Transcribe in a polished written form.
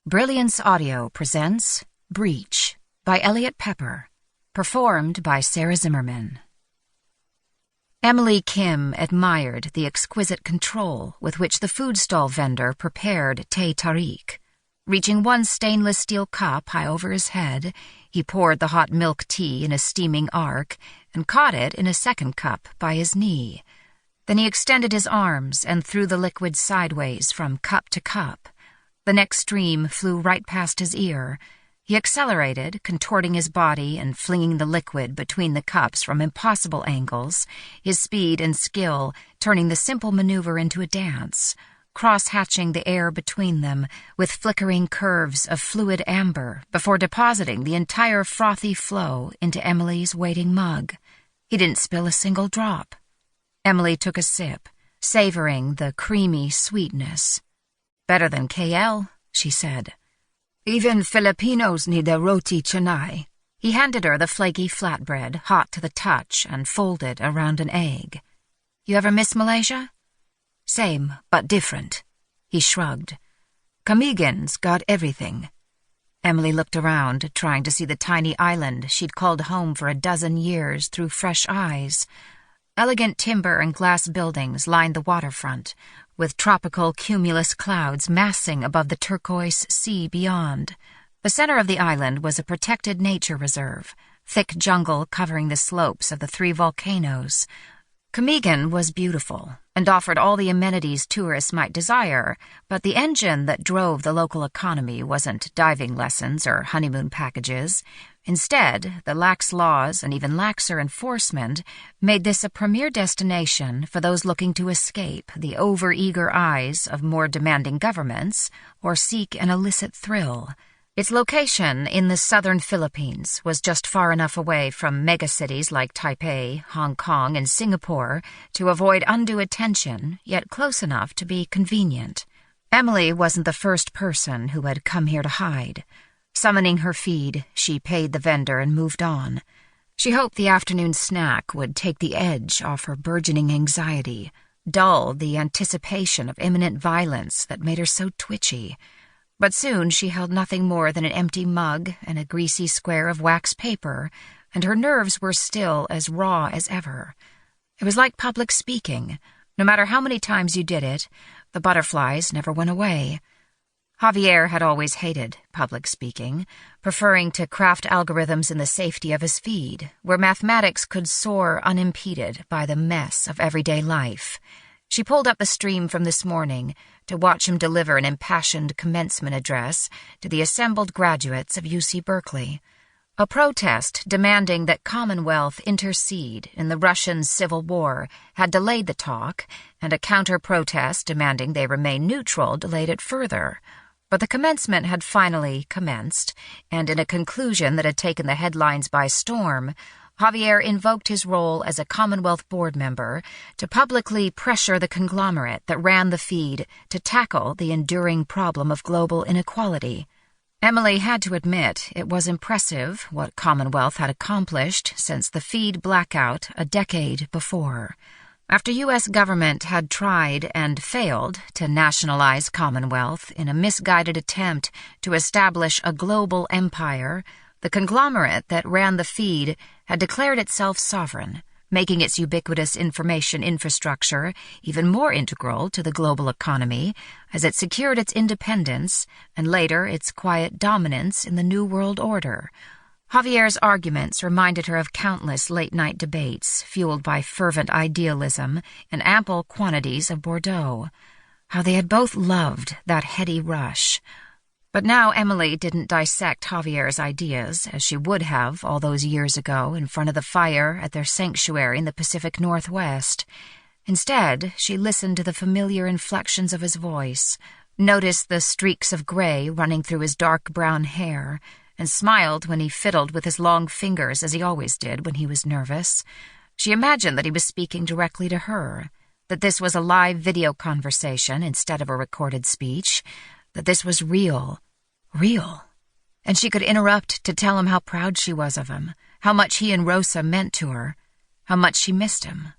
Brilliance Audio presents Breach by Eliot Peper, performed by Sarah Zimmerman. Emily Kim admired the exquisite control with which the food stall vendor prepared thé tariq. Reaching one stainless steel cup high over his head, he poured the hot milk tea in a steaming arc and caught it in a second cup by his knee. Then he extended his arms and threw the liquid sideways from cup to cup. The next stream flew right past his ear. He accelerated, contorting his body and flinging the liquid between the cups from impossible angles, his speed and skill turning the simple maneuver into a dance, cross-hatching the air between them with flickering curves of fluid amber before depositing the entire frothy flow into Emily's waiting mug. He didn't spill a single drop. Emily took a sip, savoring the creamy sweetness. "Better than KL," she said. "Even Filipinos need their roti canai." He handed her the flaky flatbread, hot to the touch and folded around an egg. "You ever miss Malaysia?" "Same, but different." He shrugged. "Camiguin's got everything." Emily looked around, trying to see the tiny island she'd called home for a dozen years through fresh eyes. Elegant timber and glass buildings lined the waterfront, with tropical cumulus clouds massing above the turquoise sea beyond. The center of the island was a protected nature reserve, thick jungle covering the slopes of the three volcanoes. Camiguin was beautiful and offered all the amenities tourists might desire, but the engine that drove the local economy wasn't diving lessons or honeymoon packages. Instead, the lax laws and even laxer enforcement made this a premier destination for those looking to escape the over-eager eyes of more demanding governments or seek an illicit thrill. Its location in the southern Philippines was just far enough away from megacities like Taipei, Hong Kong, and Singapore to avoid undue attention, yet close enough to be convenient. Emily wasn't the first person who had come here to hide. Summoning her feed, she paid the vendor and moved on. She hoped the afternoon snack would take the edge off her burgeoning anxiety, dull the anticipation of imminent violence that made her so twitchy. But soon she held nothing more than an empty mug and a greasy square of wax paper, and her nerves were still as raw as ever. It was like public speaking. No matter how many times you did it, the butterflies never went away. Javier had always hated public speaking, preferring to craft algorithms in the safety of his feed, where mathematics could soar unimpeded by the mess of everyday life. She pulled up the stream from this morning to watch him deliver an impassioned commencement address to the assembled graduates of UC Berkeley. A protest demanding that Commonwealth intercede in the Russian Civil War had delayed the talk, and a counter-protest demanding they remain neutral delayed it further. But the commencement had finally commenced, and in a conclusion that had taken the headlines by storm, Javier invoked his role as a Commonwealth board member to publicly pressure the conglomerate that ran the feed to tackle the enduring problem of global inequality. Emily had to admit it was impressive what Commonwealth had accomplished since the feed blackout a decade before. After U.S. government had tried and failed to nationalize Commonwealth in a misguided attempt to establish a global empire, the conglomerate that ran the feed had declared itself sovereign, making its ubiquitous information infrastructure even more integral to the global economy as it secured its independence and later its quiet dominance in the New World Order. Javier's arguments reminded her of countless late-night debates fueled by fervent idealism and ample quantities of Bordeaux. How they had both loved that heady rush. But now Emily didn't dissect Javier's ideas as she would have all those years ago in front of the fire at their sanctuary in the Pacific Northwest. Instead, she listened to the familiar inflections of his voice, noticed the streaks of gray running through his dark brown hair, and smiled when he fiddled with his long fingers as he always did when he was nervous. She imagined that he was speaking directly to her, that this was a live video conversation instead of a recorded speech, that this was real, and she could interrupt to tell him how proud she was of him, how much he and Rosa meant to her, how much she missed him.